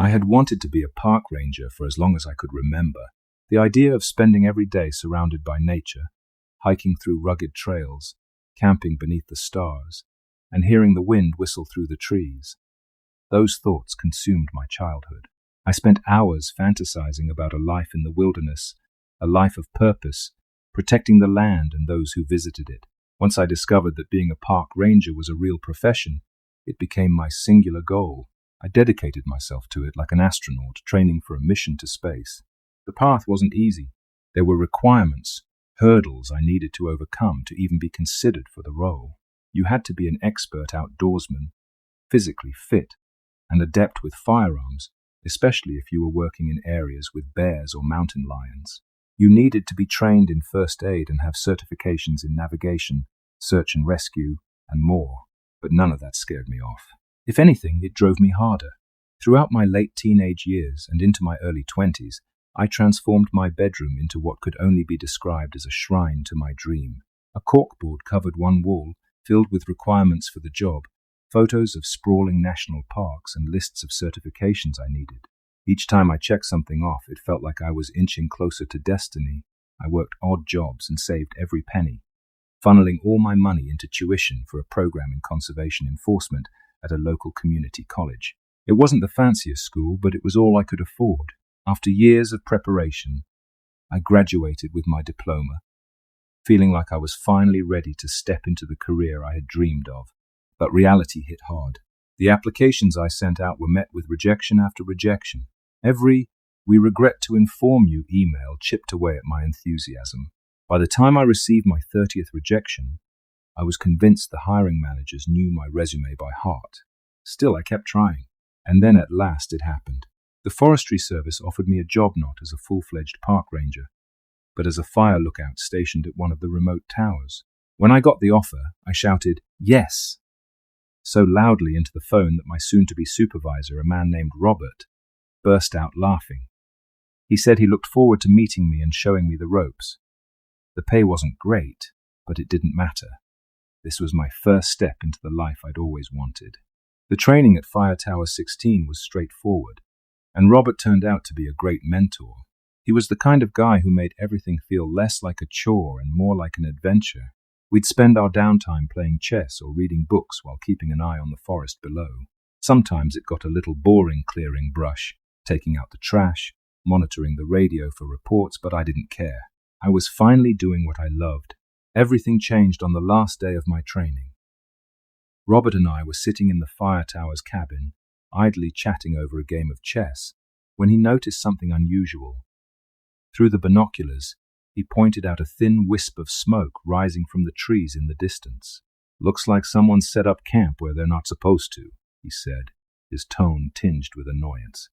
I had wanted to be a park ranger for as long as I could remember. The idea of spending every day surrounded by nature, hiking through rugged trails, camping beneath the stars, and hearing the wind whistle through the trees, those thoughts consumed my childhood. I spent hours fantasizing about a life in the wilderness, a life of purpose, protecting the land and those who visited it. Once I discovered that being a park ranger was a real profession, it became my singular goal. I dedicated myself to it like an astronaut training for a mission to space. The path wasn't easy. There were requirements, hurdles I needed to overcome to even be considered for the role. You had to be an expert outdoorsman, physically fit, and adept with firearms, especially if you were working in areas with bears or mountain lions. You needed to be trained in first aid and have certifications in navigation, search and rescue, and more, but none of that scared me off. If anything, it drove me harder. Throughout my late teenage years and into my early 20s, I transformed my bedroom into what could only be described as a shrine to my dream. A corkboard covered one wall, filled with requirements for the job, photos of sprawling national parks and lists of certifications I needed. Each time I checked something off, it felt like I was inching closer to destiny. I worked odd jobs and saved every penny, funneling all my money into tuition for a program in conservation enforcement at a local community college. It wasn't the fanciest school, but it was all I could afford. After years of preparation, I graduated with my diploma, feeling like I was finally ready to step into the career I had dreamed of. But reality hit hard. The applications I sent out were met with rejection after rejection. Every "we regret to inform you" email chipped away at my enthusiasm. By the time I received my 30th rejection, I was convinced the hiring managers knew my resume by heart. Still, I kept trying. And then at last it happened. The Forestry Service offered me a job not as a full-fledged park ranger, but as a fire lookout stationed at one of the remote towers. When I got the offer, I shouted, "Yes!" so loudly into the phone that my soon-to-be supervisor, a man named Robert, burst out laughing. He said he looked forward to meeting me and showing me the ropes. The pay wasn't great, but it didn't matter. This was my first step into the life I'd always wanted. The training at Fire Tower 16 was straightforward, and Robert turned out to be a great mentor. He was the kind of guy who made everything feel less like a chore and more like an adventure. We'd spend our downtime playing chess or reading books while keeping an eye on the forest below. Sometimes it got a little boring clearing brush, taking out the trash, monitoring the radio for reports, but I didn't care. I was finally doing what I loved. Everything changed on the last day of my training. Robert and I were sitting in the fire tower's cabin, idly chatting over a game of chess, when he noticed something unusual. Through the binoculars, he pointed out a thin wisp of smoke rising from the trees in the distance. "Looks like someone set up camp where they're not supposed to," he said, his tone tinged with annoyance.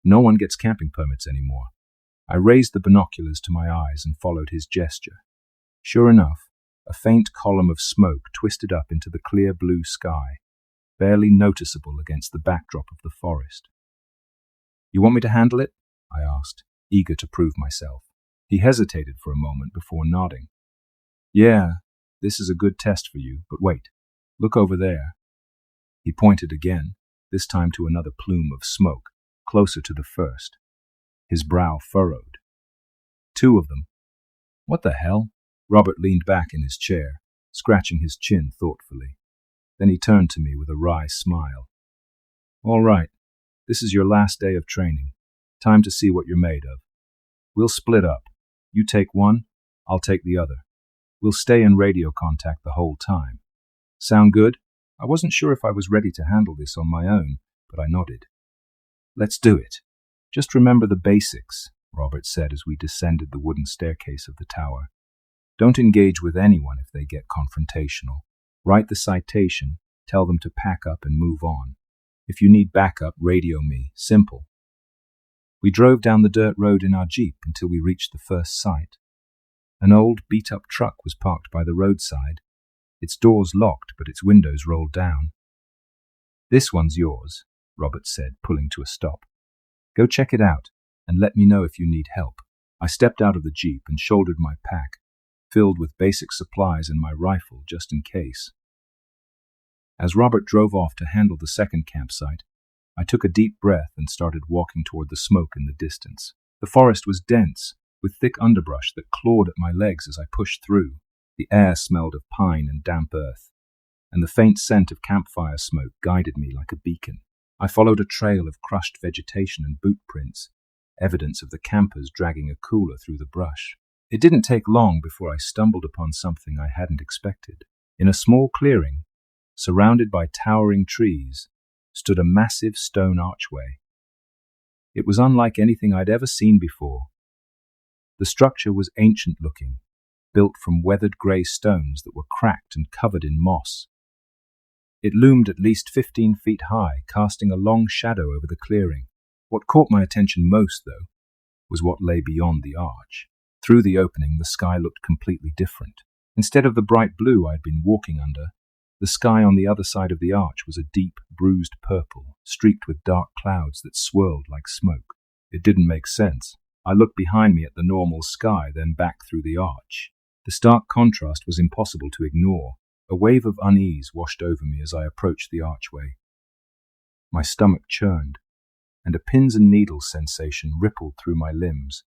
"No one gets camping permits anymore." I raised the binoculars to my eyes and followed his gesture. Sure enough, a faint column of smoke twisted up into the clear blue sky, barely noticeable against the backdrop of the forest. "You want me to handle it?" I asked, eager to prove myself. He hesitated for a moment before nodding. "Yeah, this is a good test for you, but wait, look over there." He pointed again, this time to another plume of smoke, closer to the first. His brow furrowed. "Two of them." "What the hell?" Robert leaned back in his chair, scratching his chin thoughtfully. Then he turned to me with a wry smile. "All right, this is your last day of training. Time to see what you're made of. We'll split up. You take one, I'll take the other. We'll stay in radio contact the whole time. Sound good?" I wasn't sure if I was ready to handle this on my own, but I nodded. "Let's do it. Just remember the basics," Robert said as we descended the wooden staircase of the tower. "Don't engage with anyone if they get confrontational. Write the citation, tell them to pack up and move on. If you need backup, radio me. Simple." We drove down the dirt road in our Jeep until we reached the first site. An old, beat-up truck was parked by the roadside, its doors locked but its windows rolled down. "This one's yours," Robert said, pulling to a stop. "Go check it out, and let me know if you need help." I stepped out of the Jeep and shouldered my pack, filled with basic supplies and my rifle just in case. As Robert drove off to handle the second campsite, I took a deep breath and started walking toward the smoke in the distance. The forest was dense, with thick underbrush that clawed at my legs as I pushed through. The air smelled of pine and damp earth, and the faint scent of campfire smoke guided me like a beacon. I followed a trail of crushed vegetation and boot prints, evidence of the campers dragging a cooler through the brush. It didn't take long before I stumbled upon something I hadn't expected. In a small clearing, surrounded by towering trees, stood a massive stone archway. It was unlike anything I'd ever seen before. The structure was ancient-looking, built from weathered grey stones that were cracked and covered in moss. It loomed at least 15 feet high, casting a long shadow over the clearing. What caught my attention most, though, was what lay beyond the arch. Through the opening, the sky looked completely different. Instead of the bright blue I'd been walking under, the sky on the other side of the arch was a deep, bruised purple, streaked with dark clouds that swirled like smoke. It didn't make sense. I looked behind me at the normal sky, then back through the arch. The stark contrast was impossible to ignore. A wave of unease washed over me as I approached the archway. My stomach churned, and a pins and needles sensation rippled through my limbs,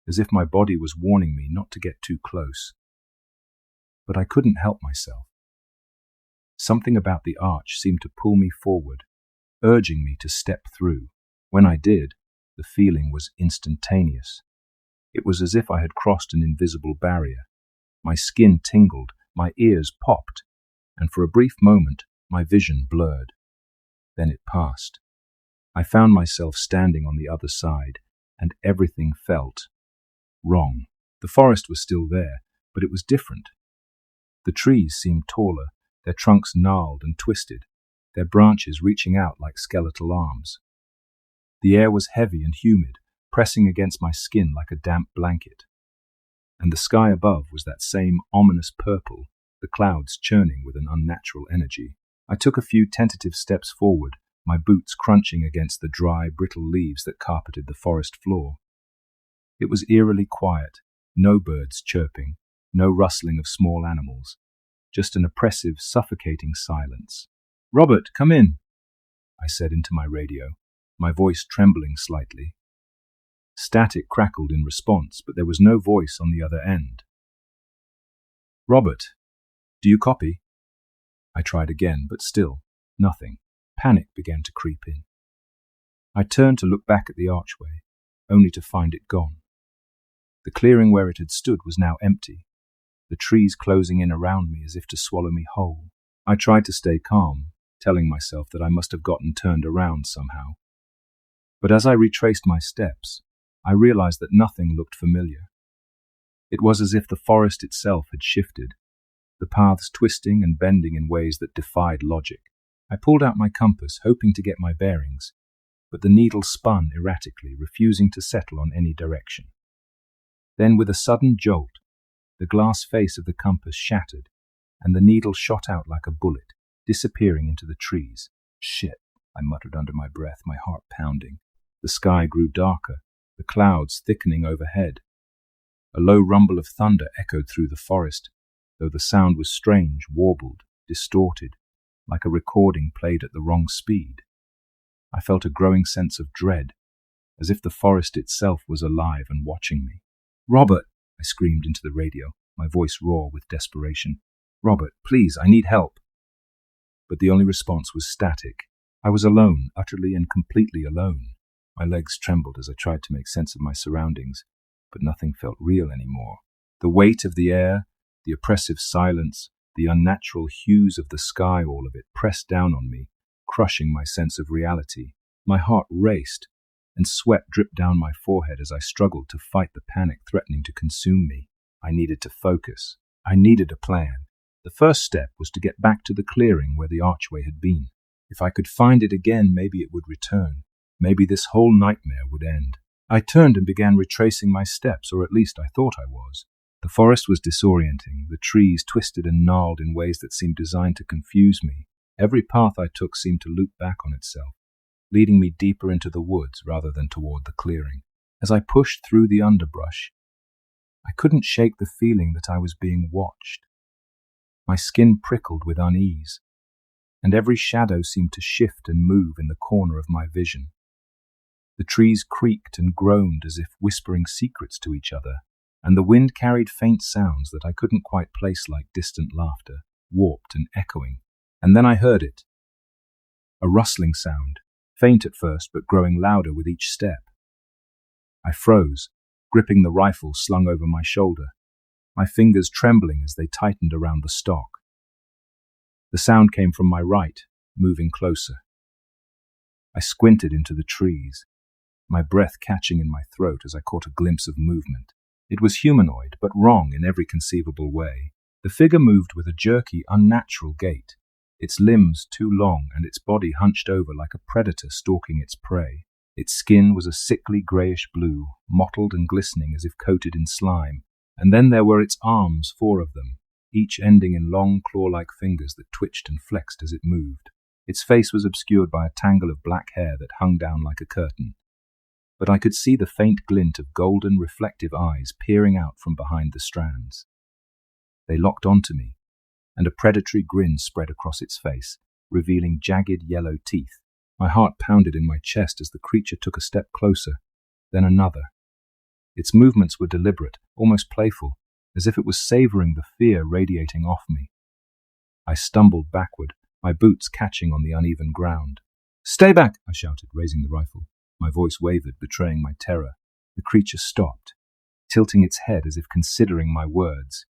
as if my body was warning me not to get too close. But I couldn't help myself. Something about the arch seemed to pull me forward, urging me to step through. When I did, the feeling was instantaneous. It was as if I had crossed an invisible barrier. My skin tingled, my ears popped, and for a brief moment my vision blurred. Then it passed. I found myself standing on the other side, and everything felt wrong. The forest was still there, but it was different. The trees seemed taller, their trunks gnarled and twisted, their branches reaching out like skeletal arms. The air was heavy and humid, pressing against my skin like a damp blanket. And the sky above was that same ominous purple, the clouds churning with an unnatural energy. I took a few tentative steps forward, my boots crunching against the dry, brittle leaves that carpeted the forest floor. It was eerily quiet, no birds chirping, no rustling of small animals, just an oppressive, suffocating silence. "Robert, come in," I said into my radio, my voice trembling slightly. Static crackled in response, but there was no voice on the other end. "Robert, do you copy?" I tried again, but still, nothing. Panic began to creep in. I turned to look back at the archway, only to find it gone. The clearing where it had stood was now empty, the trees closing in around me as if to swallow me whole. I tried to stay calm, telling myself that I must have gotten turned around somehow. But as I retraced my steps, I realized that nothing looked familiar. It was as if the forest itself had shifted, the paths twisting and bending in ways that defied logic. I pulled out my compass, hoping to get my bearings, but the needle spun erratically, refusing to settle on any direction. Then, with a sudden jolt, the glass face of the compass shattered, and the needle shot out like a bullet, disappearing into the trees. "Shit," I muttered under my breath, my heart pounding. The sky grew darker, the clouds thickening overhead. A low rumble of thunder echoed through the forest, though the sound was strange, warbled, distorted, like a recording played at the wrong speed. I felt a growing sense of dread, as if the forest itself was alive and watching me. "Robert," I screamed into the radio, my voice raw with desperation. "Robert, please, I need help." But the only response was static. I was alone, utterly and completely alone. My legs trembled as I tried to make sense of my surroundings, but nothing felt real anymore. The weight of the air, the oppressive silence, the unnatural hues of the sky, all of it pressed down on me, crushing my sense of reality. My heart raced, and sweat dripped down my forehead as I struggled to fight the panic threatening to consume me. I needed to focus. I needed a plan. The first step was to get back to the clearing where the archway had been. If I could find it again, maybe it would return. Maybe this whole nightmare would end. I turned and began retracing my steps, or at least I thought I was. The forest was disorienting, the trees twisted and gnarled in ways that seemed designed to confuse me. Every path I took seemed to loop back on itself, leading me deeper into the woods rather than toward the clearing. As I pushed through the underbrush, I couldn't shake the feeling that I was being watched. My skin prickled with unease. and every shadow seemed to shift and move in the corner of my vision. The trees creaked and groaned as if whispering secrets to each other, and the wind carried faint sounds that I couldn't quite place, like distant laughter, warped and echoing. And then I heard it. A rustling sound, faint at first but growing louder with each step. I froze, gripping the rifle slung over my shoulder, my fingers trembling as they tightened around the stock. The sound came from my right, moving closer. I squinted into the trees, my breath catching in my throat as I caught a glimpse of movement. It was humanoid, but wrong in every conceivable way. The figure moved with a jerky, unnatural gait, its limbs too long and its body hunched over like a predator stalking its prey. Its skin was a sickly greyish blue, mottled and glistening as if coated in slime. And then there were its arms, 4 of them, each ending in long claw-like fingers that twitched and flexed as it moved. Its face was obscured by a tangle of black hair that hung down like a curtain. But I could see the faint glint of golden, reflective eyes peering out from behind the strands. They locked onto me, and a predatory grin spread across its face, revealing jagged yellow teeth. My heart pounded in my chest as the creature took a step closer, then another. Its movements were deliberate, almost playful, as if it was savoring the fear radiating off me. I stumbled backward, my boots catching on the uneven ground. "Stay back!" I shouted, raising the rifle. My voice wavered, betraying my terror. The creature stopped, tilting its head as if considering my words.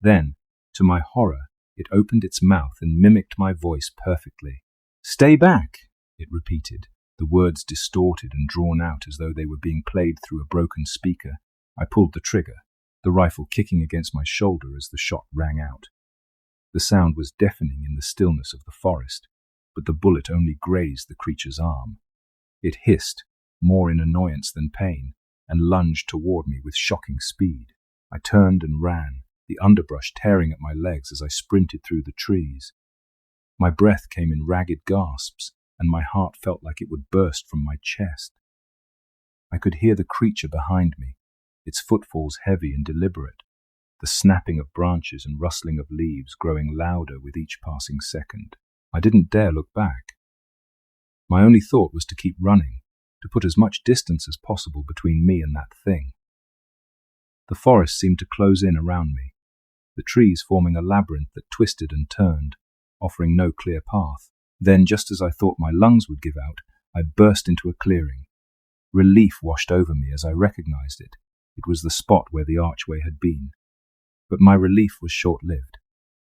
Then, to my horror, it opened its mouth and mimicked my voice perfectly. "Stay back!" it repeated, the words distorted and drawn out as though they were being played through a broken speaker. I pulled the trigger, the rifle kicking against my shoulder as the shot rang out. The sound was deafening in the stillness of the forest, but the bullet only grazed the creature's arm. It hissed, more in annoyance than pain, and lunged toward me with shocking speed. I turned and ran, the underbrush tearing at my legs as I sprinted through the trees. My breath came in ragged gasps, and my heart felt like it would burst from my chest. I could hear the creature behind me, its footfalls heavy and deliberate, the snapping of branches and rustling of leaves growing louder with each passing second. I didn't dare look back. My only thought was to keep running, to put as much distance as possible between me and that thing. The forest seemed to close in around me, the trees forming a labyrinth that twisted and turned, offering no clear path. Then, just as I thought my lungs would give out, I burst into a clearing. Relief washed over me as I recognized it. It was the spot where the archway had been. But my relief was short-lived.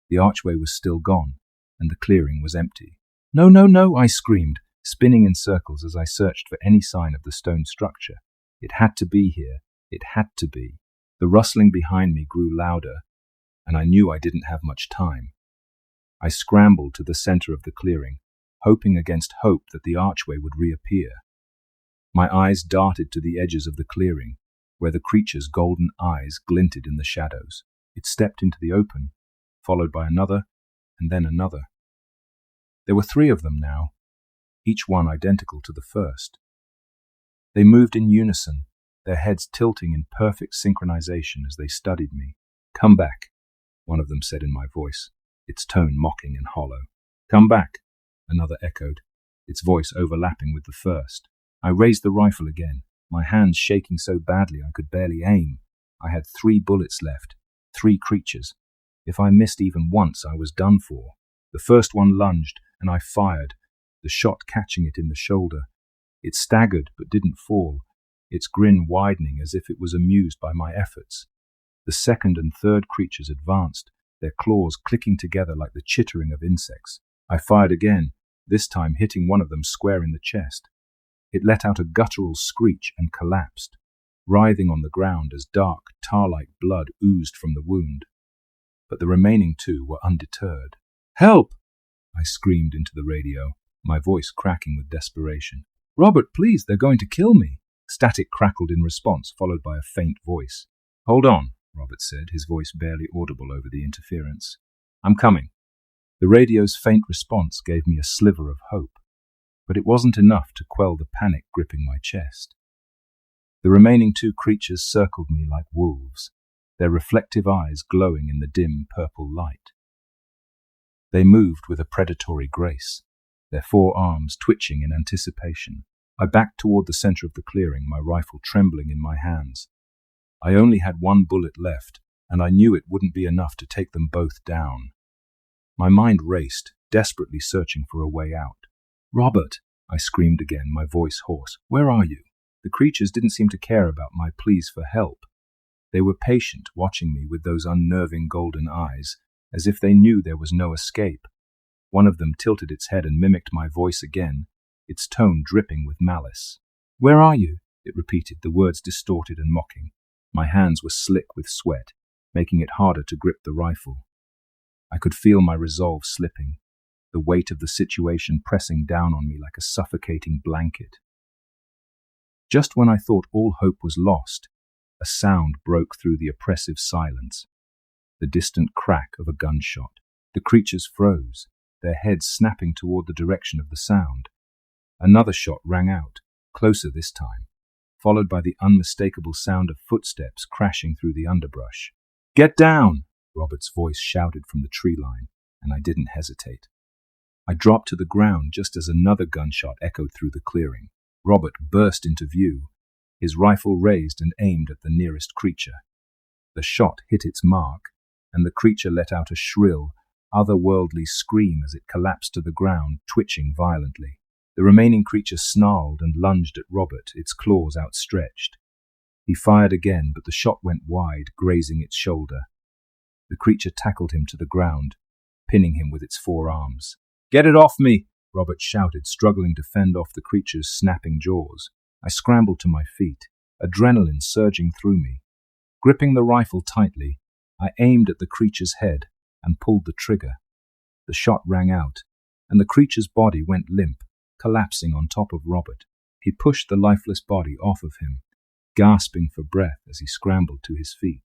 The archway was still gone, and the clearing was empty. "No, no, no!" I screamed, spinning in circles as I searched for any sign of the stone structure. It had to be here. It had to be. The rustling behind me grew louder, and I knew I didn't have much time. I scrambled to the center of the clearing, hoping against hope that the archway would reappear. My eyes darted to the edges of the clearing, where the creature's golden eyes glinted in the shadows. It stepped into the open, followed by another, and then another. There were 3 of them now, each one identical to the first. They moved in unison, their heads tilting in perfect synchronization as they studied me. "Come back," one of them said in my voice, its tone mocking and hollow. "Come back," another echoed, its voice overlapping with the first. I raised the rifle again, my hands shaking so badly I could barely aim. I had 3 bullets left, 3 creatures. If I missed even once, I was done for. The first one lunged, and I fired, the shot catching it in the shoulder. It staggered but didn't fall, its grin widening as if it was amused by my efforts. The second and third creatures advanced, their claws clicking together like the chittering of insects. I fired again, this time hitting one of them square in the chest. It let out a guttural screech and collapsed, writhing on the ground as dark, tar-like blood oozed from the wound. But the remaining 2 were undeterred. "Help!" I screamed into the radio, my voice cracking with desperation. "Robert, please, they're going to kill me!" Static crackled in response, followed by a faint voice. "Hold on," Robert said, his voice barely audible over the interference. "I'm coming." The radio's faint response gave me a sliver of hope, but it wasn't enough to quell the panic gripping my chest. The remaining 2 creatures circled me like wolves, their reflective eyes glowing in the dim purple light. They moved with a predatory grace, their forearms twitching in anticipation. I backed toward the center of the clearing, my rifle trembling in my hands. I only had one bullet left, and I knew it wouldn't be enough to take them both down. My mind raced, desperately searching for a way out. "Robert!" I screamed again, my voice hoarse. "Where are you?" The creatures didn't seem to care about my pleas for help. They were patient, watching me with those unnerving golden eyes, as if they knew there was no escape. One of them tilted its head and mimicked my voice again, its tone dripping with malice. "Where are you?" it repeated, the words distorted and mocking. My hands were slick with sweat, making it harder to grip the rifle. I could feel my resolve slipping, the weight of the situation pressing down on me like a suffocating blanket. Just when I thought all hope was lost, a sound broke through the oppressive silence. The distant crack of a gunshot. The creatures froze, their heads snapping toward the direction of the sound. Another shot rang out, closer this time, followed by the unmistakable sound of footsteps crashing through the underbrush. "Get down!" Robert's voice shouted from the tree line, and I didn't hesitate. I dropped to the ground just as another gunshot echoed through the clearing. Robert burst into view, his rifle raised and aimed at the nearest creature. The shot hit its mark, and the creature let out a shrill, otherworldly scream as it collapsed to the ground, twitching violently. The remaining creature snarled and lunged at Robert, its claws outstretched. He fired again, but the shot went wide, grazing its shoulder. The creature tackled him to the ground, pinning him with its forearms. "Get it off me!" Robert shouted, struggling to fend off the creature's snapping jaws. I scrambled to my feet, adrenaline surging through me. Gripping the rifle tightly, I aimed at the creature's head and pulled the trigger. The shot rang out, and the creature's body went limp, collapsing on top of Robert. He pushed the lifeless body off of him, gasping for breath as he scrambled to his feet.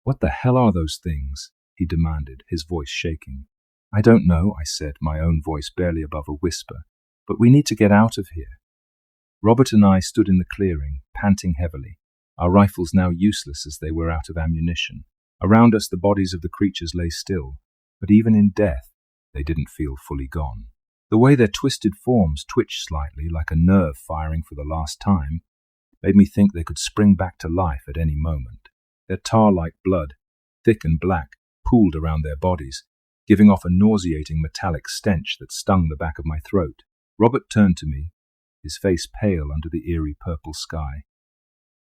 "What the hell are those things?" he demanded, his voice shaking. "I don't know," I said, my own voice barely above a whisper, "but we need to get out of here." Robert and I stood in the clearing, panting heavily, our rifles now useless as they were out of ammunition. Around us the bodies of the creatures lay still, but even in death, they didn't feel fully gone. The way their twisted forms twitched slightly, like a nerve firing for the last time, made me think they could spring back to life at any moment. Their tar-like blood, thick and black, pooled around their bodies, giving off a nauseating metallic stench that stung the back of my throat. Robert turned to me, his face pale under the eerie purple sky.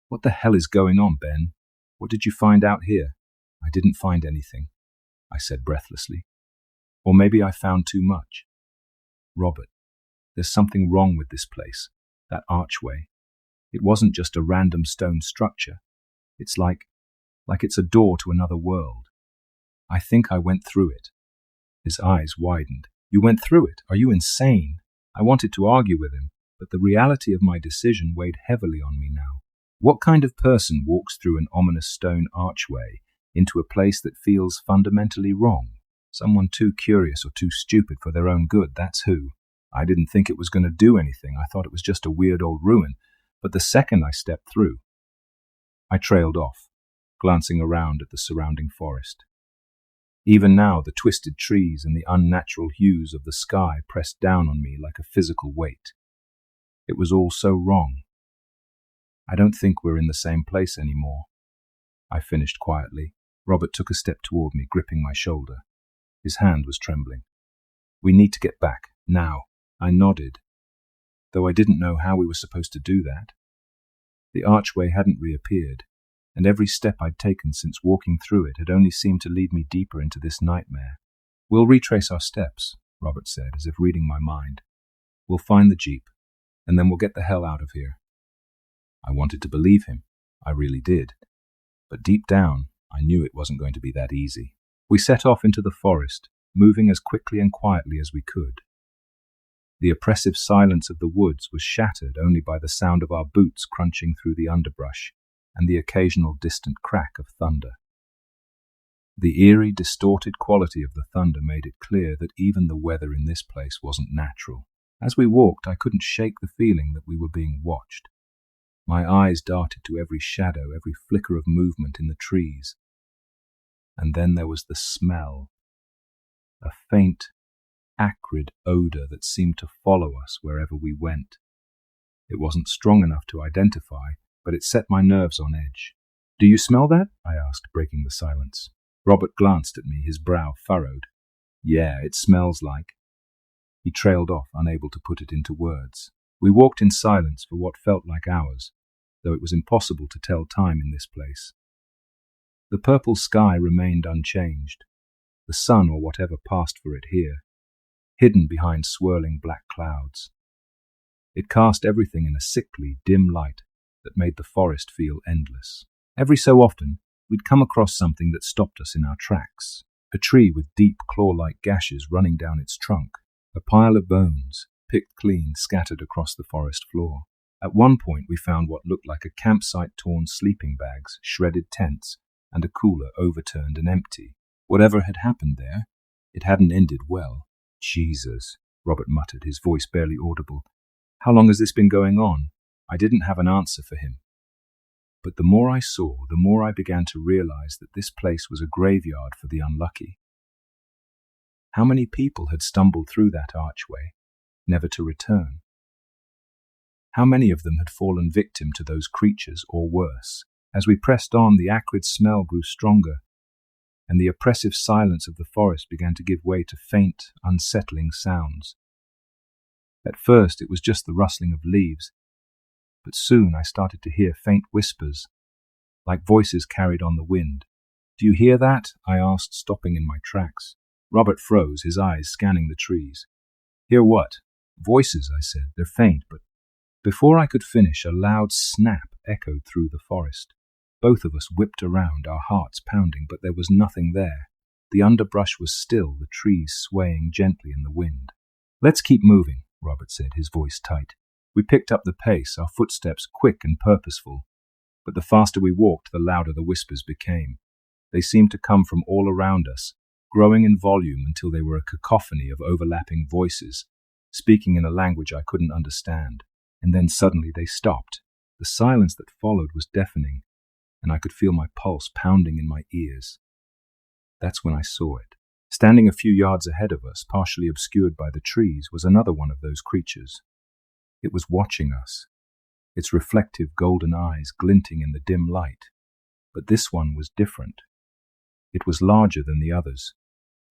"What the hell is going on, Ben? What did you find out here?" "I didn't find anything," I said breathlessly. "Or maybe I found too much." "Robert, there's something wrong with this place, that archway. It wasn't just a random stone structure. It's like it's a door to another world. I think I went through it." His eyes widened. "You went through it? Are you insane?" I wanted to argue with him, but the reality of my decision weighed heavily on me now. What kind of person walks through an ominous stone archway into a place that feels fundamentally wrong? Someone too curious or too stupid for their own good, that's who. I didn't think it was going to do anything. I thought it was just a weird old ruin. But the second I stepped through, I trailed off, glancing around at the surrounding forest. Even now, the twisted trees and the unnatural hues of the sky pressed down on me like a physical weight. It was all so wrong. "I don't think we're in the same place anymore," I finished quietly. Robert took a step toward me, gripping my shoulder. His hand was trembling. "We need to get back, now." I nodded, though I didn't know how we were supposed to do that. The archway hadn't reappeared, and every step I'd taken since walking through it had only seemed to lead me deeper into this nightmare. "We'll retrace our steps," Robert said, as if reading my mind. "We'll find the jeep, and then we'll get the hell out of here." I wanted to believe him. I really did. But deep down, I knew it wasn't going to be that easy. We set off into the forest, moving as quickly and quietly as we could. The oppressive silence of the woods was shattered only by the sound of our boots crunching through the underbrush and the occasional distant crack of thunder. The eerie, distorted quality of the thunder made it clear that even the weather in this place wasn't natural. As we walked, I couldn't shake the feeling that we were being watched. My eyes darted to every shadow, every flicker of movement in the trees. And then there was the smell. a faint, acrid odor that seemed to follow us wherever we went. It wasn't strong enough to identify, but it set my nerves on edge. "Do you smell that?" I asked, breaking the silence. Robert glanced at me, his brow furrowed. "Yeah, it smells like..." He trailed off, unable to put it into words. We walked in silence for what felt like hours, though it was impossible to tell time in this place. The purple sky remained unchanged, the sun or whatever passed for it here, hidden behind swirling black clouds. It cast everything in a sickly, dim light that made the forest feel endless. Every so often, we'd come across something that stopped us in our tracks. A tree with deep, claw-like gashes running down its trunk. A pile of bones, picked clean, scattered across the forest floor. At one point, we found what looked like a campsite-torn sleeping bags, shredded tents, and a cooler overturned and empty. Whatever had happened there, it hadn't ended well. "Jesus," Robert muttered, his voice barely audible. "How long has this been going on?" I didn't have an answer for him. But the more I saw, the more I began to realize that this place was a graveyard for the unlucky. How many people had stumbled through that archway, never to return? How many of them had fallen victim to those creatures, or worse? As we pressed on, the acrid smell grew stronger, and the oppressive silence of the forest began to give way to faint, unsettling sounds. At first, it was just the rustling of leaves, but soon I started to hear faint whispers, like voices carried on the wind. "Do you hear that?" I asked, stopping in my tracks. Robert froze, his eyes scanning the trees. "Hear what?" "Voices," I said. "They're faint, but..." Before I could finish, a loud snap echoed through the forest. Both of us whipped around, our hearts pounding, but there was nothing there. The underbrush was still, the trees swaying gently in the wind. "Let's keep moving," Robert said, his voice tight. We picked up the pace, our footsteps quick and purposeful. But the faster we walked, the louder the whispers became. They seemed to come from all around us, growing in volume until they were a cacophony of overlapping voices, speaking in a language I couldn't understand. And then suddenly they stopped. The silence that followed was deafening, and I could feel my pulse pounding in my ears. That's when I saw it. Standing a few yards ahead of us, partially obscured by the trees, was another one of those creatures. It was watching us, its reflective golden eyes glinting in the dim light. But this one was different. It was larger than the others,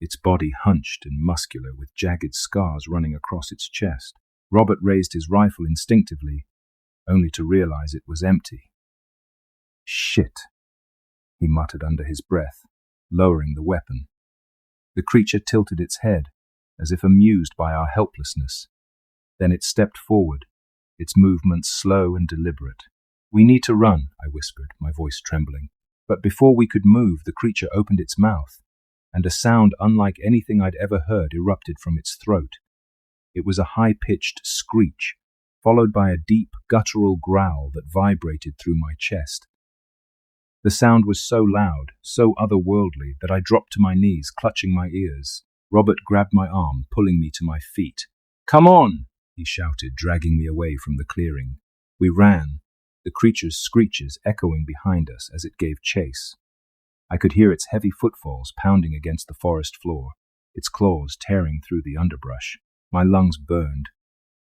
its body hunched and muscular with jagged scars running across its chest. Robert raised his rifle instinctively, only to realize it was empty. "Shit," he muttered under his breath, lowering the weapon. The creature tilted its head, as if amused by our helplessness. Then it stepped forward, its movements slow and deliberate. "We need to run," I whispered, my voice trembling. But before we could move, the creature opened its mouth, and a sound unlike anything I'd ever heard erupted from its throat. It was a high-pitched screech, followed by a deep, guttural growl that vibrated through my chest. The sound was so loud, so otherworldly, that I dropped to my knees, clutching my ears. Robert grabbed my arm, pulling me to my feet. "Come on!" he shouted, dragging me away from the clearing. We ran, the creature's screeches echoing behind us as it gave chase. I could hear its heavy footfalls pounding against the forest floor, its claws tearing through the underbrush. My lungs burned,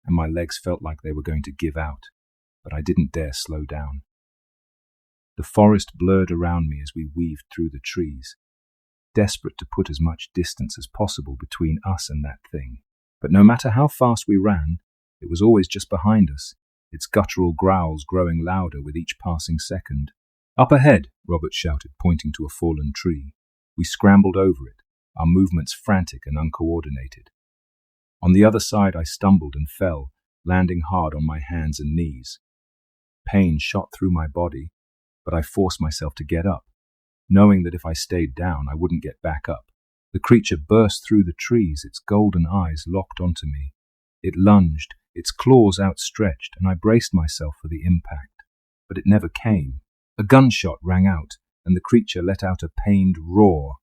and my legs felt like they were going to give out, but I didn't dare slow down. The forest blurred around me as we weaved through the trees, desperate to put as much distance as possible between us and that thing. But no matter how fast we ran, it was always just behind us, its guttural growls growing louder with each passing second. "Up ahead," Robert shouted, pointing to a fallen tree. We scrambled over it, our movements frantic and uncoordinated. On the other side, I stumbled and fell, landing hard on my hands and knees. Pain shot through my body, but I forced myself to get up, knowing that if I stayed down, I wouldn't get back up. The creature burst through the trees, its golden eyes locked onto me. It lunged, its claws outstretched, and I braced myself for the impact. But it never came. A gunshot rang out, and the creature let out a pained roar.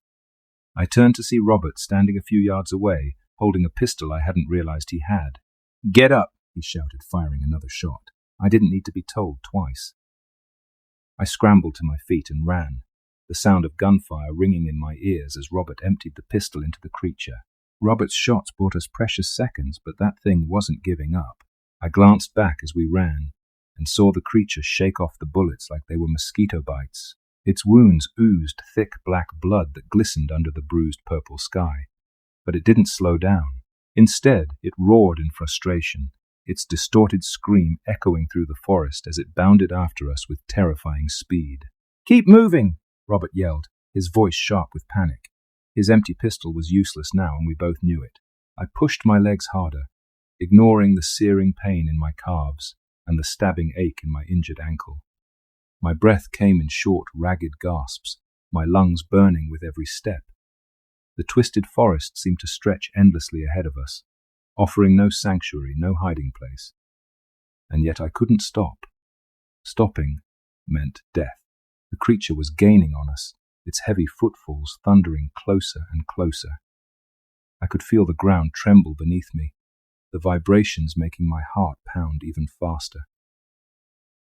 I turned to see Robert standing a few yards away, holding a pistol I hadn't realized he had. "Get up!" he shouted, firing another shot. I didn't need to be told twice. I scrambled to my feet and ran, the sound of gunfire ringing in my ears as Robert emptied the pistol into the creature. Robert's shots bought us precious seconds, but that thing wasn't giving up. I glanced back as we ran and saw the creature shake off the bullets like they were mosquito bites. Its wounds oozed thick black blood that glistened under the bruised purple sky. But it didn't slow down. Instead, it roared in frustration, its distorted scream echoing through the forest as it bounded after us with terrifying speed. "Keep moving!" Robert yelled, his voice sharp with panic. His empty pistol was useless now, and we both knew it. I pushed my legs harder, ignoring the searing pain in my calves and the stabbing ache in my injured ankle. My breath came in short, ragged gasps, my lungs burning with every step. The twisted forest seemed to stretch endlessly ahead of us, offering no sanctuary, no hiding place. And yet I couldn't stop. Stopping meant death. The creature was gaining on us, its heavy footfalls thundering closer and closer. I could feel the ground tremble beneath me, the vibrations making my heart pound even faster.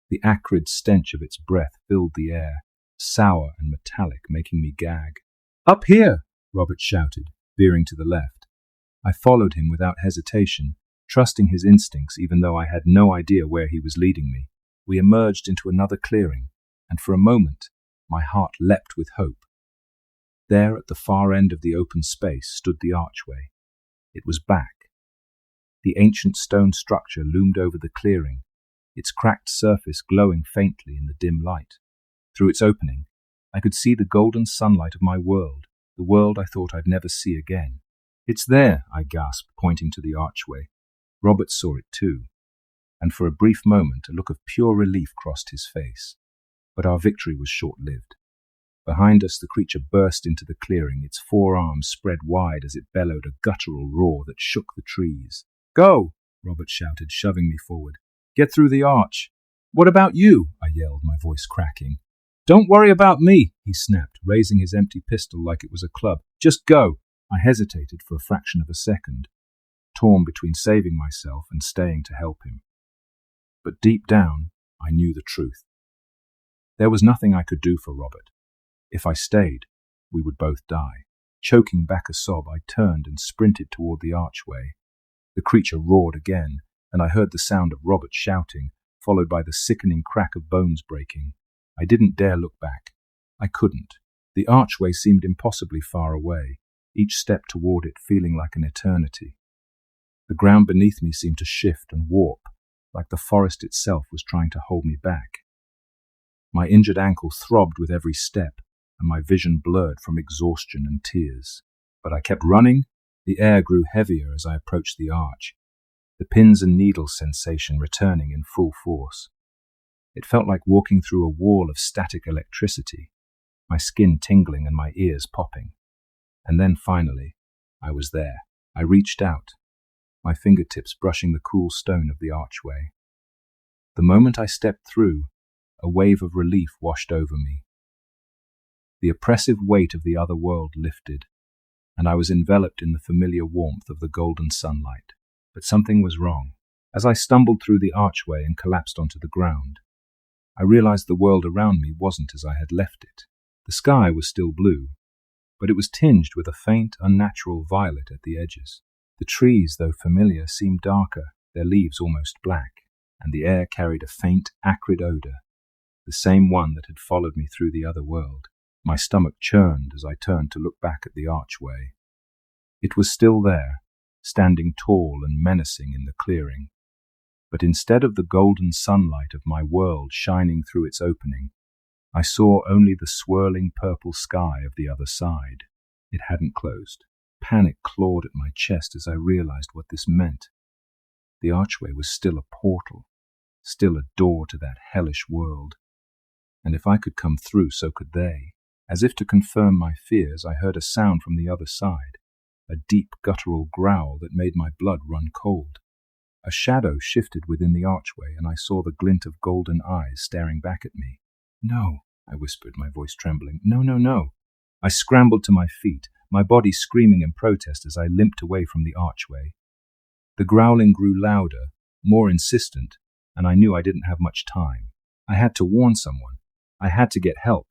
The acrid stench of its breath filled the air, sour and metallic, making me gag. "Up here!" Robert shouted, veering to the left. I followed him without hesitation, trusting his instincts even though I had no idea where he was leading me. We emerged into another clearing, and for a moment my heart leapt with hope. There at the far end of the open space stood the archway. It was back. The ancient stone structure loomed over the clearing, its cracked surface glowing faintly in the dim light. Through its opening, I could see the golden sunlight of my world, the world I thought I'd never see again. "It's there," I gasped, pointing to the archway. Robert saw it too, and for a brief moment a look of pure relief crossed his face. But our victory was short-lived. Behind us, the creature burst into the clearing, its forearms spread wide as it bellowed a guttural roar that shook the trees. "Go!" Robert shouted, shoving me forward. "Get through the arch." "What about you?" I yelled, my voice cracking. "Don't worry about me," he snapped, raising his empty pistol like it was a club. "Just go." I hesitated for a fraction of a second, torn between saving myself and staying to help him. But deep down, I knew the truth. There was nothing I could do for Robert. If I stayed, we would both die. Choking back a sob, I turned and sprinted toward the archway. The creature roared again, and I heard the sound of Robert shouting, followed by the sickening crack of bones breaking. I didn't dare look back. I couldn't. The archway seemed impossibly far away, each step toward it feeling like an eternity. The ground beneath me seemed to shift and warp, like the forest itself was trying to hold me back. My injured ankle throbbed with every step, and my vision blurred from exhaustion and tears. But I kept running. The air grew heavier as I approached the arch, the pins and needles sensation returning in full force. It felt like walking through a wall of static electricity, my skin tingling and my ears popping. And then finally, I was there. I reached out, my fingertips brushing the cool stone of the archway. The moment I stepped through, a wave of relief washed over me. The oppressive weight of the other world lifted, and I was enveloped in the familiar warmth of the golden sunlight. But something was wrong. As I stumbled through the archway and collapsed onto the ground, I realized the world around me wasn't as I had left it. The sky was still blue, but it was tinged with a faint, unnatural violet at the edges. The trees, though familiar, seemed darker, their leaves almost black, and the air carried a faint, acrid odor, the same one that had followed me through the other world. My stomach churned as I turned to look back at the archway. It was still there, standing tall and menacing in the clearing. But instead of the golden sunlight of my world shining through its opening, I saw only the swirling purple sky of the other side. It hadn't closed. Panic clawed at my chest as I realized what this meant. The archway was still a portal, still a door to that hellish world. And if I could come through, so could they. As if to confirm my fears, I heard a sound from the other side, a deep guttural growl that made my blood run cold. A shadow shifted within the archway, and I saw the glint of golden eyes staring back at me. "No," I whispered, my voice trembling. "No, no, no." I scrambled to my feet, my body screaming in protest as I limped away from the archway. The growling grew louder, more insistent, and I knew I didn't have much time. I had to warn someone. I had to get help.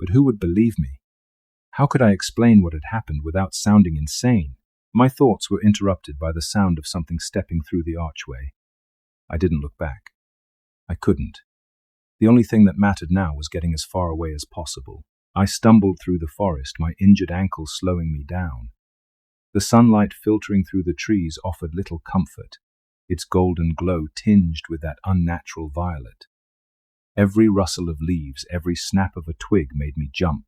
But who would believe me? How could I explain what had happened without sounding insane? My thoughts were interrupted by the sound of something stepping through the archway. I didn't look back. I couldn't. The only thing that mattered now was getting as far away as possible. I stumbled through the forest, my injured ankle slowing me down. The sunlight filtering through the trees offered little comfort, its golden glow tinged with that unnatural violet. Every rustle of leaves, every snap of a twig made me jump,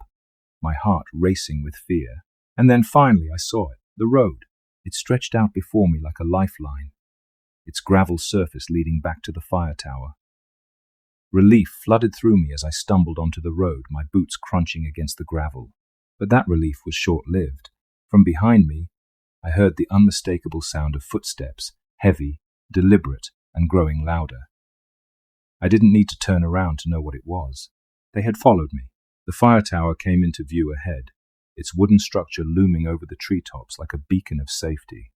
my heart racing with fear. And then finally I saw it, the road. It stretched out before me like a lifeline, its gravel surface leading back to the fire tower. Relief flooded through me as I stumbled onto the road, my boots crunching against the gravel. But that relief was short-lived. From behind me, I heard the unmistakable sound of footsteps, heavy, deliberate, and growing louder. I didn't need to turn around to know what it was. They had followed me. The fire tower came into view ahead, its wooden structure looming over the treetops like a beacon of safety.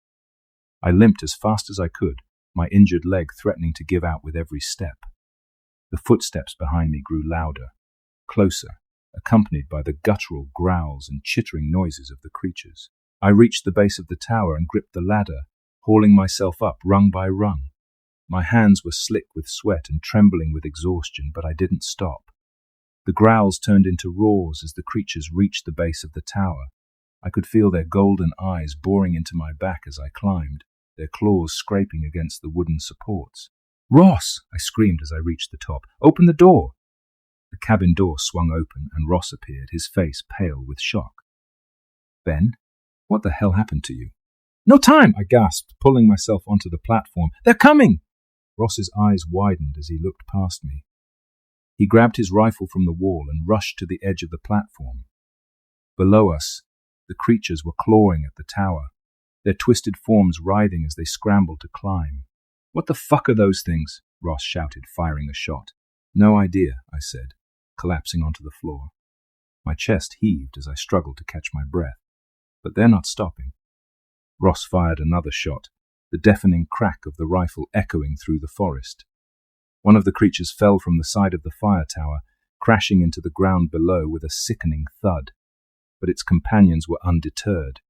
I limped as fast as I could, my injured leg threatening to give out with every step. The footsteps behind me grew louder, closer, accompanied by the guttural growls and chittering noises of the creatures. I reached the base of the tower and gripped the ladder, hauling myself up rung by rung. My hands were slick with sweat and trembling with exhaustion, but I didn't stop. The growls turned into roars as the creatures reached the base of the tower. I could feel their golden eyes boring into my back as I climbed, their claws scraping against the wooden supports. "Ross!" I screamed as I reached the top. "Open the door!" The cabin door swung open and Ross appeared, his face pale with shock. "Ben, what the hell happened to you?" "No time!" I gasped, pulling myself onto the platform. "They're coming!" Ross's eyes widened as he looked past me. He grabbed his rifle from the wall and rushed to the edge of the platform. Below us, the creatures were clawing at the tower, their twisted forms writhing as they scrambled to climb. "What the fuck are those things?" Ross shouted, firing a shot. "No idea," I said, collapsing onto the floor. My chest heaved as I struggled to catch my breath. But they're not stopping. Ross fired another shot, the deafening crack of the rifle echoing through the forest. One of the creatures fell from the side of the fire tower, crashing into the ground below with a sickening thud. But its companions were undeterred.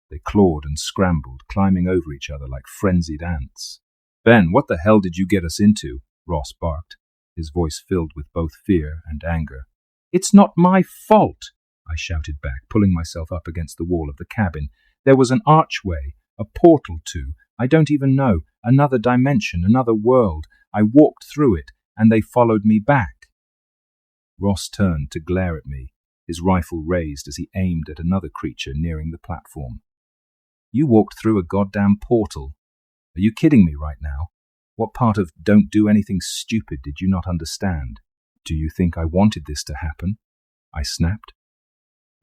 They clawed and scrambled, climbing over each other like frenzied ants. "Ben, what the hell did you get us into?" Ross barked, his voice filled with both fear and anger. "It's not my fault," I shouted back, pulling myself up against the wall of the cabin. "There was an archway, a portal to, I don't even know, another dimension, another world. I walked through it, and they followed me back." Ross turned to glare at me, his rifle raised as he aimed at another creature nearing the platform. "You walked through a goddamn portal. Are you kidding me right now? What part of don't do anything stupid did you not understand? Do you think I wanted this to happen?" I snapped.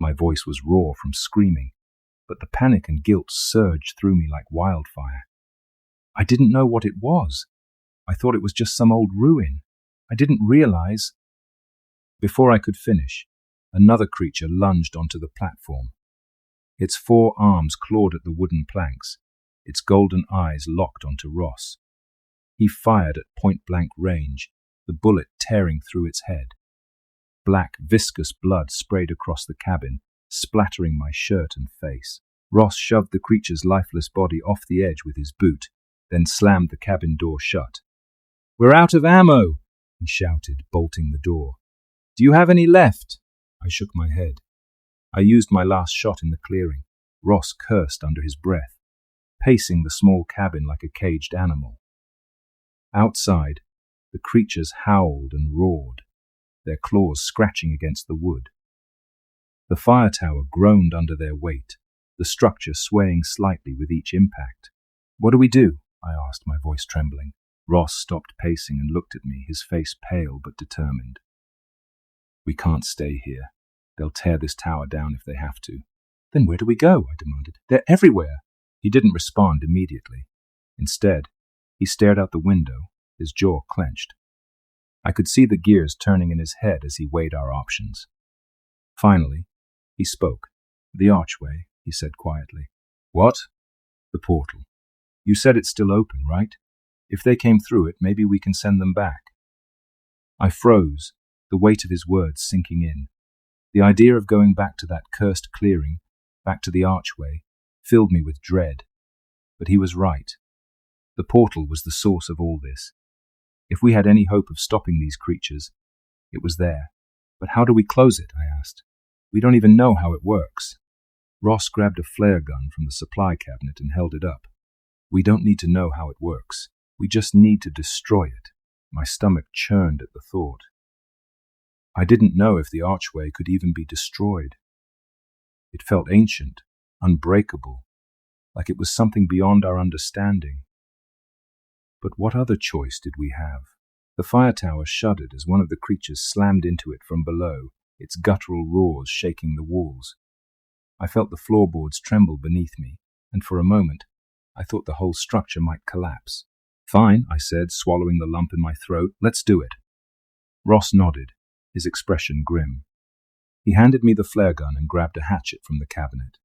My voice was raw from screaming, but the panic and guilt surged through me like wildfire. I didn't know what it was. I thought it was just some old ruin. I didn't realize. Before I could finish, another creature lunged onto the platform. Its 4 arms clawed at the wooden planks, its golden eyes locked onto Ross. He fired at point-blank range, the bullet tearing through its head. Black, viscous blood sprayed across the cabin, splattering my shirt and face. Ross shoved the creature's lifeless body off the edge with his boot, then slammed the cabin door shut. "We're out of ammo," he shouted, bolting the door. "Do you have any left?" I shook my head. I used my last shot in the clearing. Ross cursed under his breath, pacing the small cabin like a caged animal. Outside, the creatures howled and roared, their claws scratching against the wood. The fire tower groaned under their weight, the structure swaying slightly with each impact. "What do we do?" I asked, my voice trembling. Ross stopped pacing and looked at me, his face pale but determined. "We can't stay here. They'll tear this tower down if they have to." "Then where do we go?" I demanded. "They're everywhere." He didn't respond immediately. Instead, he stared out the window, his jaw clenched. I could see the gears turning in his head as he weighed our options. Finally, he spoke. "The archway," he said quietly. "What?" "The portal. You said it's still open, right? If they came through it, maybe we can send them back." I froze, the weight of his words sinking in. The idea of going back to that cursed clearing, back to the archway, filled me with dread. But he was right. The portal was the source of all this. If we had any hope of stopping these creatures, it was there. But how do we close it? I asked. We don't even know how it works. Ross grabbed a flare gun from the supply cabinet and held it up. We don't need to know how it works. We just need to destroy it. My stomach churned at the thought. I didn't know if the archway could even be destroyed. It felt ancient, unbreakable, like it was something beyond our understanding. But what other choice did we have? The fire tower shuddered as one of the creatures slammed into it from below, its guttural roars shaking the walls. I felt the floorboards tremble beneath me, and for a moment, I thought the whole structure might collapse. Fine, I said, swallowing the lump in my throat. Let's do it. Ross nodded, his expression grim. He handed me the flare gun and grabbed a hatchet from the cabinet.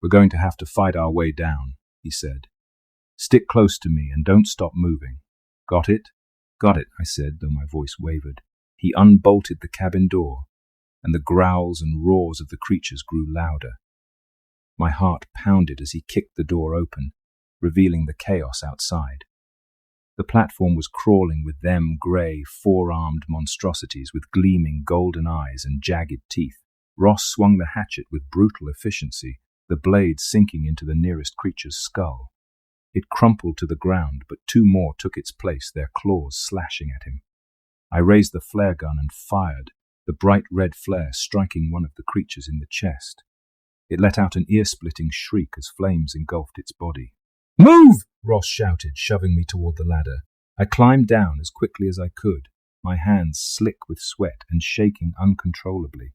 We're going to have to fight our way down, he said. Stick close to me and don't stop moving. Got it? Got it, I said, though my voice wavered. He unbolted the cabin door, and the growls and roars of the creatures grew louder. My heart pounded as he kicked the door open, revealing the chaos outside. The platform was crawling with them grey, four-armed monstrosities with gleaming golden eyes and jagged teeth. Ross swung the hatchet with brutal efficiency, the blade sinking into the nearest creature's skull. It crumpled to the ground, but two more took its place, their claws slashing at him. I raised the flare gun and fired, the bright red flare striking one of the creatures in the chest. It let out an ear-splitting shriek as flames engulfed its body. "Move!" Ross shouted, shoving me toward the ladder. I climbed down as quickly as I could, my hands slick with sweat and shaking uncontrollably.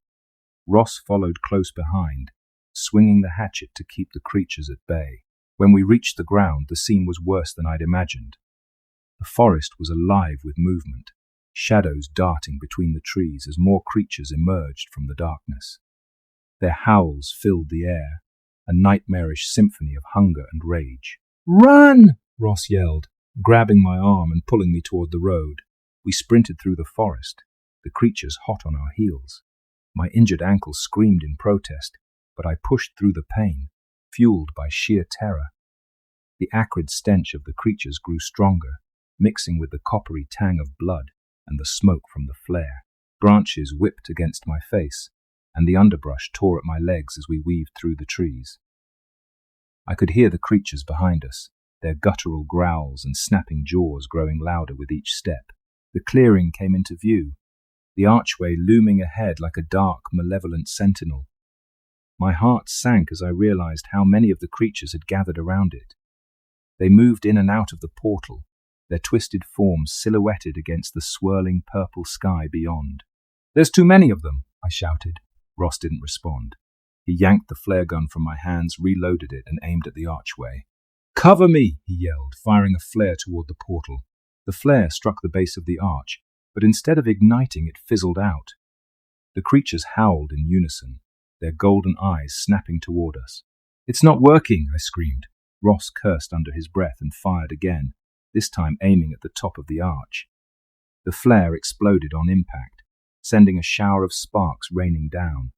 Ross followed close behind, swinging the hatchet to keep the creatures at bay. When we reached the ground, the scene was worse than I'd imagined. The forest was alive with movement, shadows darting between the trees as more creatures emerged from the darkness. Their howls filled the air, a nightmarish symphony of hunger and rage. "Run!" Ross yelled, grabbing my arm and pulling me toward the road. We sprinted through the forest, the creatures hot on our heels. My injured ankle screamed in protest, but I pushed through the pain, fueled by sheer terror. The acrid stench of the creatures grew stronger, mixing with the coppery tang of blood and the smoke from the flare. Branches whipped against my face, and the underbrush tore at my legs as we weaved through the trees. I could hear the creatures behind us, their guttural growls and snapping jaws growing louder with each step. The clearing came into view, the archway looming ahead like a dark, malevolent sentinel. My heart sank as I realized how many of the creatures had gathered around it. They moved in and out of the portal, their twisted forms silhouetted against the swirling purple sky beyond. "There's too many of them," I shouted. Ross didn't respond. He yanked the flare gun from my hands, reloaded it, and aimed at the archway. "Cover me!" he yelled, firing a flare toward the portal. The flare struck the base of the arch, but instead of igniting, it fizzled out. The creatures howled in unison, their golden eyes snapping toward us. "It's not working!" I screamed. Ross cursed under his breath and fired again, this time aiming at the top of the arch. The flare exploded on impact, sending a shower of sparks raining down.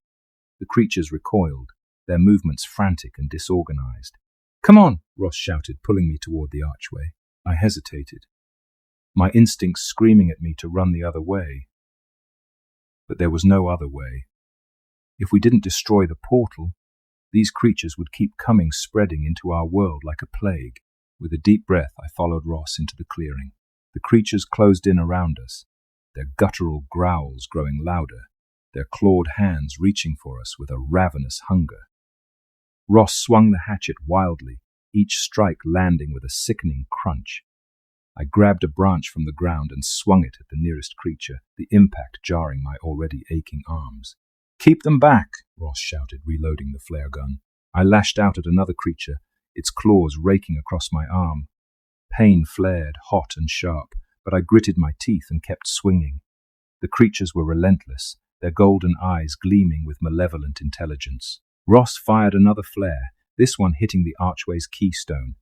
The creatures recoiled, their movements frantic and disorganized. "Come on!" Ross shouted, pulling me toward the archway. I hesitated, my instincts screaming at me to run the other way. But there was no other way. If we didn't destroy the portal, these creatures would keep coming, spreading into our world like a plague. With a deep breath, I followed Ross into the clearing. The creatures closed in around us, their guttural growls growing louder, their clawed hands reaching for us with a ravenous hunger. Ross swung the hatchet wildly, each strike landing with a sickening crunch. I grabbed a branch from the ground and swung it at the nearest creature, the impact jarring my already aching arms. "Keep them back!" Ross shouted, reloading the flare gun. I lashed out at another creature, its claws raking across my arm. Pain flared, hot and sharp, but I gritted my teeth and kept swinging. The creatures were relentless, their golden eyes gleaming with malevolent intelligence. Ross fired another flare, this one hitting the archway's keystone.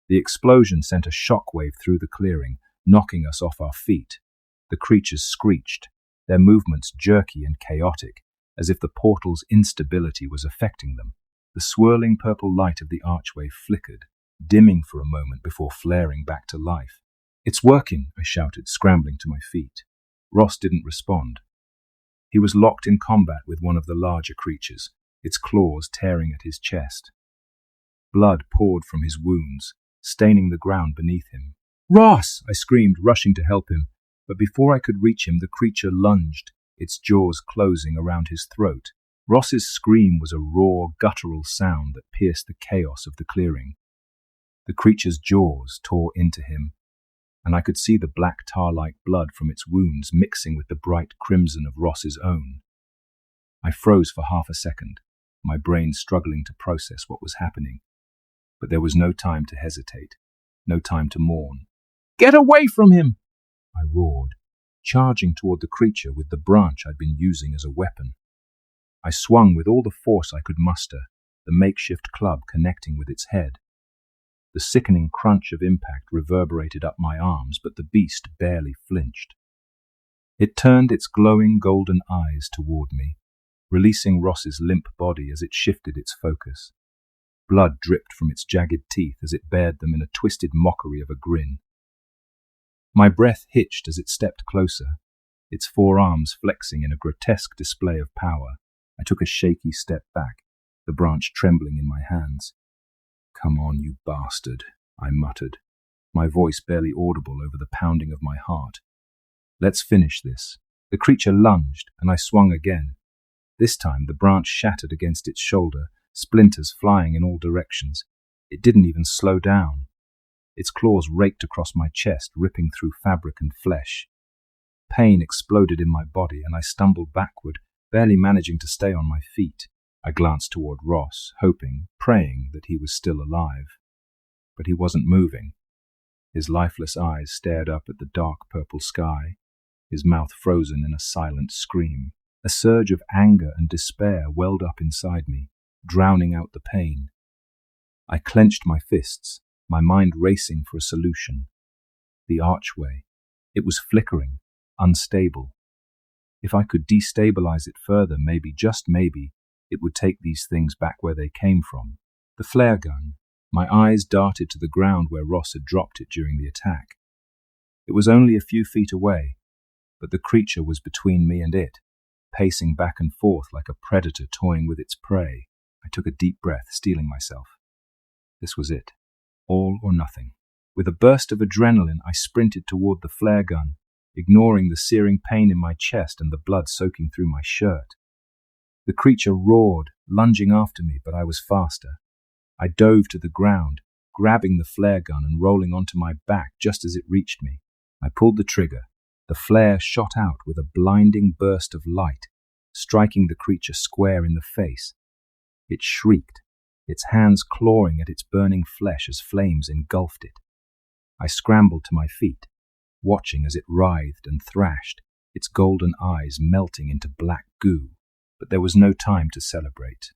The explosion sent a shockwave through the clearing, knocking us off our feet. The creatures screeched, their movements jerky and chaotic, as if the portal's instability was affecting them. The swirling purple light of the archway flickered, dimming for a moment before flaring back to life. "It's working," I shouted, scrambling to my feet. Ross didn't respond. He was locked in combat with one of the larger creatures, its claws tearing at his chest. Blood poured from his wounds, staining the ground beneath him. "Ross!" I screamed, rushing to help him, but before I could reach him, the creature lunged, its jaws closing around his throat. Ross's scream was a raw, guttural sound that pierced the chaos of the clearing. The creature's jaws tore into him, and I could see the black tar-like blood from its wounds mixing with the bright crimson of Ross's own. I froze for half a second, my brain struggling to process what was happening. But there was no time to hesitate, no time to mourn. "Get away from him!" I roared, charging toward the creature with the branch I'd been using as a weapon. I swung with all the force I could muster, the makeshift club connecting with its head. The sickening crunch of impact reverberated up my arms, but the beast barely flinched. It turned its glowing golden eyes toward me, releasing Ross's limp body as it shifted its focus. Blood dripped from its jagged teeth as it bared them in a twisted mockery of a grin. My breath hitched as it stepped closer, its forearms flexing in a grotesque display of power. I took a shaky step back, the branch trembling in my hands. "Come on, you bastard," I muttered, my voice barely audible over the pounding of my heart. "Let's finish this." The creature lunged, and I swung again. This time the branch shattered against its shoulder, splinters flying in all directions. It didn't even slow down. Its claws raked across my chest, ripping through fabric and flesh. Pain exploded in my body, and I stumbled backward, barely managing to stay on my feet. I glanced toward Ross, hoping, praying that he was still alive. But he wasn't moving. His lifeless eyes stared up at the dark purple sky, his mouth frozen in a silent scream. A surge of anger and despair welled up inside me, drowning out the pain. I clenched my fists, my mind racing for a solution. The archway. It was flickering, unstable. If I could destabilize it further, maybe, just maybe, it would take these things back where they came from. The flare gun. My eyes darted to the ground where Ross had dropped it during the attack. It was only a few feet away, but the creature was between me and it, pacing back and forth like a predator toying with its prey. I took a deep breath, steeling myself. This was it. All or nothing. With a burst of adrenaline, I sprinted toward the flare gun, ignoring the searing pain in my chest and the blood soaking through my shirt. The creature roared, lunging after me, but I was faster. I dove to the ground, grabbing the flare gun and rolling onto my back just as it reached me. I pulled the trigger. The flare shot out with a blinding burst of light, striking the creature square in the face. It shrieked, its hands clawing at its burning flesh as flames engulfed it. I scrambled to my feet, watching as it writhed and thrashed, its golden eyes melting into black goo. But there was no time to celebrate.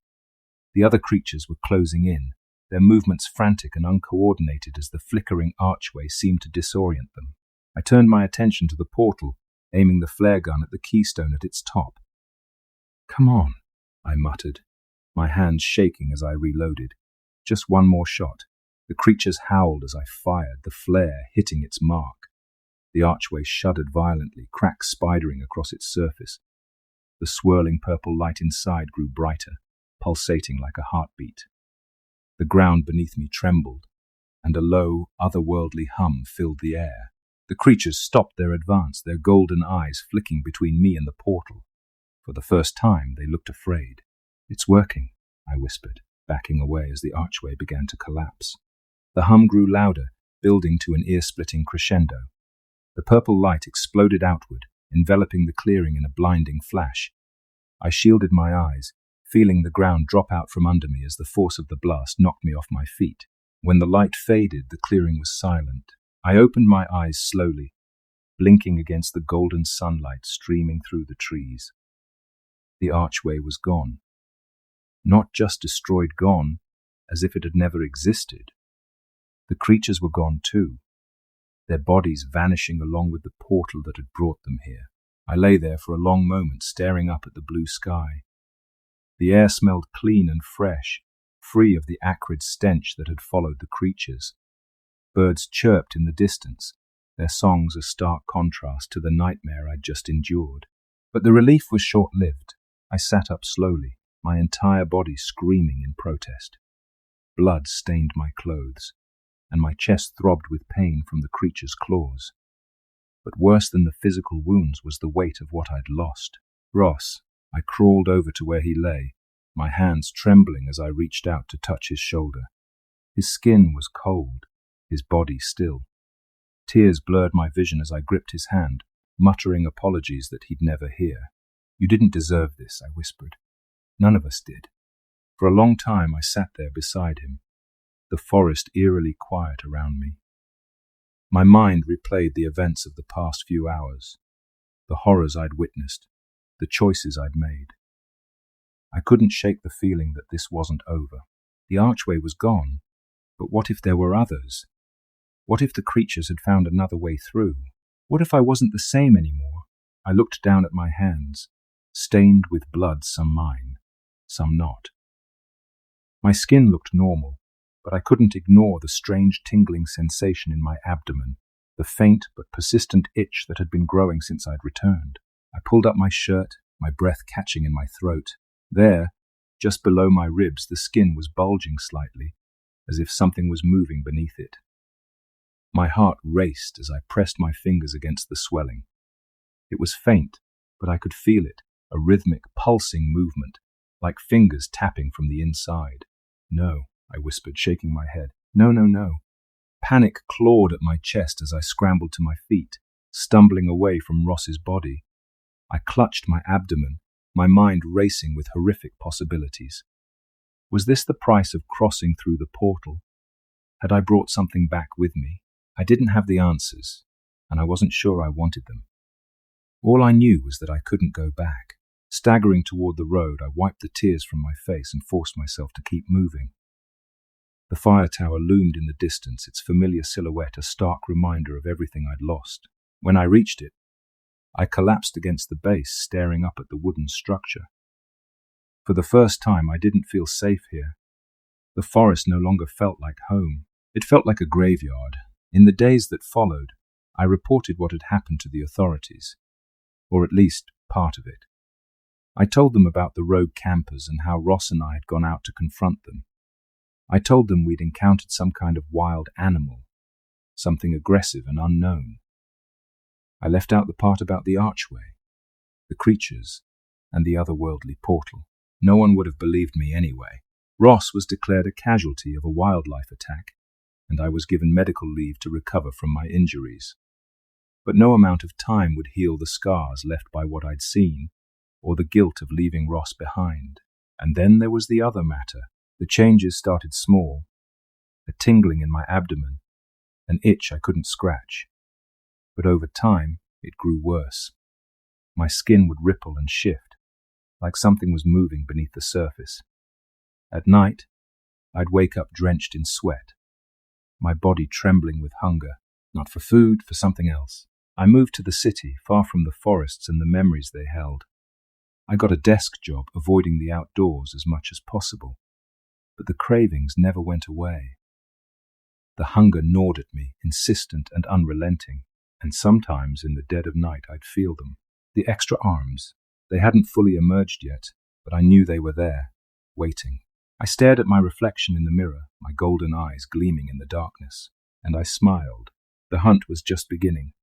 The other creatures were closing in, their movements frantic and uncoordinated as the flickering archway seemed to disorient them. I turned my attention to the portal, aiming the flare gun at the keystone at its top. "Come on," I muttered, my hands shaking as I reloaded. Just one more shot. The creatures howled as I fired, the flare hitting its mark. The archway shuddered violently, cracks spidering across its surface. The swirling purple light inside grew brighter, pulsating like a heartbeat. The ground beneath me trembled, and a low, otherworldly hum filled the air. The creatures stopped their advance, their golden eyes flicking between me and the portal. For the first time, they looked afraid. "It's working," I whispered, backing away as the archway began to collapse. The hum grew louder, building to an ear-splitting crescendo. The purple light exploded outward, enveloping the clearing in a blinding flash. I shielded my eyes, feeling the ground drop out from under me as the force of the blast knocked me off my feet. When the light faded, the clearing was silent. I opened my eyes slowly, blinking against the golden sunlight streaming through the trees. The archway was gone. Not just destroyed, gone, as if it had never existed. The creatures were gone too, their bodies vanishing along with the portal that had brought them here. I lay there for a long moment, staring up at the blue sky, The air smelled clean and fresh, free of the acrid stench that had followed the creatures. Birds chirped in the distance, their songs a stark contrast to the nightmare I'd just endured. But the relief was short-lived. I sat up slowly, my entire body screaming in protest. Blood stained my clothes, and my chest throbbed with pain from the creature's claws. But worse than the physical wounds was the weight of what I'd lost. Ross. I crawled over to where he lay, my hands trembling as I reached out to touch his shoulder. His skin was cold, his body still. Tears blurred my vision as I gripped his hand, muttering apologies that he'd never hear. "You didn't deserve this," I whispered. "None of us did." For a long time I sat there beside him, the forest eerily quiet around me. My mind replayed the events of the past few hours, the horrors I'd witnessed, the choices I'd made. I couldn't shake the feeling that this wasn't over. The archway was gone, but what if there were others? What if the creatures had found another way through? What if I wasn't the same anymore? I looked down at my hands, stained with blood, some mine, some not. My skin looked normal, but I couldn't ignore the strange tingling sensation in my abdomen, the faint but persistent itch that had been growing since I'd returned. I pulled up my shirt, my breath catching in my throat. There, just below my ribs, the skin was bulging slightly, as if something was moving beneath it. My heart raced as I pressed my fingers against the swelling. It was faint, but I could feel it, a rhythmic, pulsing movement, like fingers tapping from the inside. "No," I whispered, shaking my head. "No, no, no." Panic clawed at my chest as I scrambled to my feet, stumbling away from Ross's body. I clutched my abdomen, my mind racing with horrific possibilities. Was this the price of crossing through the portal? Had I brought something back with me? I didn't have the answers, and I wasn't sure I wanted them. All I knew was that I couldn't go back. Staggering toward the road, I wiped the tears from my face and forced myself to keep moving. The fire tower loomed in the distance, its familiar silhouette a stark reminder of everything I'd lost. When I reached it, I collapsed against the base, staring up at the wooden structure. For the first time, I didn't feel safe here. The forest no longer felt like home. It felt like a graveyard. In the days that followed, I reported what had happened to the authorities, or at least part of it. I told them about the rogue campers and how Ross and I had gone out to confront them. I told them we'd encountered some kind of wild animal, something aggressive and unknown. I left out the part about the archway, the creatures, and the otherworldly portal. No one would have believed me anyway. Ross was declared a casualty of a wildlife attack, and I was given medical leave to recover from my injuries. But no amount of time would heal the scars left by what I'd seen, or the guilt of leaving Ross behind. And then there was the other matter. The changes started small, a tingling in my abdomen, an itch I couldn't scratch. But over time, it grew worse. My skin would ripple and shift, like something was moving beneath the surface. At night, I'd wake up drenched in sweat, my body trembling with hunger, not for food, for something else. I moved to the city, far from the forests and the memories they held. I got a desk job, avoiding the outdoors as much as possible. But the cravings never went away. The hunger gnawed at me, insistent and unrelenting, and sometimes in the dead of night I'd feel them. The extra arms. They hadn't fully emerged yet, but I knew they were there, waiting. I stared at my reflection in the mirror, my golden eyes gleaming in the darkness, and I smiled. The hunt was just beginning.